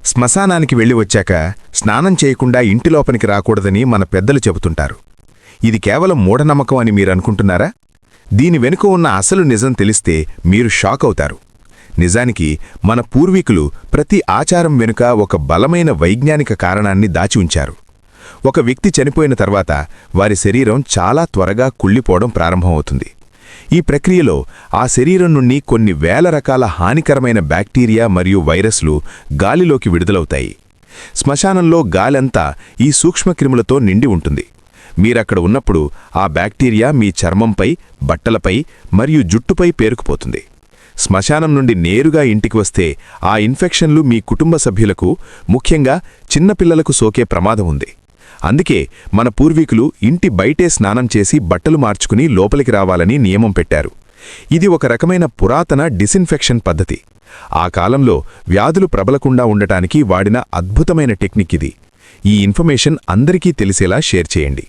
శ్మశానానికి వెళ్లి వచ్చాక స్నానం చేయకుండా ఇంటి లోపలికి రాకూడదని మన పెద్దలు చెబుతుంటారు. ఇది కేవలం మూఢనమ్మకం అని మీరనుకుంటున్నారా? దీని వెనుక ఉన్న అసలు నిజం తెలిస్తే మీరు షాక్ అవుతారు. నిజానికి మన పూర్వీకులు ప్రతి ఆచారం వెనుక ఒక బలమైన వైజ్ఞానిక కారణాన్ని దాచి ఉంచారు. ఒక వ్యక్తి చనిపోయిన తర్వాత వారి శరీరం చాలా త్వరగా కుళ్ళిపోవడం ప్రారంభమవుతుంది. ఈ ప్రక్రియలో ఆ శరీరం నుండి కొన్ని వేల రకాల హానికరమైన బ్యాక్టీరియా మరియు వైరస్లు గాలిలోకి విడుదలవుతాయి. శ్మశానంలో గాలంతా ఈ సూక్ష్మక్రిములతో నిండి ఉంటుంది. మీరక్కడ ఉన్నప్పుడు ఆ బ్యాక్టీరియా మీ చర్మంపై, బట్టలపై మరియు జుట్టుపై పేరుకుపోతుంది. శ్మశానం నుండి నేరుగా ఇంటికి వస్తే ఆ ఇన్ఫెక్షన్లు మీ కుటుంబ సభ్యులకు, ముఖ్యంగా చిన్నపిల్లలకు సోకే ప్రమాదం ఉంది. అందుకే మన పూర్వీకులు ఇంటి బయటే స్నానం చేసి బట్టలు మార్చుకుని లోపలికి రావాలని నియమం పెట్టారు. ఇది ఒక రకమైన పురాతన డిసిన్ఫెక్షన్ పద్ధతి. ఆ కాలంలో వ్యాధులు ప్రబలకుండా ఉండటానికి వాడిన అద్భుతమైన టెక్నిక్ ఇది. ఈ ఇన్ఫర్మేషన్ అందరికీ తెలిసేలా షేర్ చేయండి.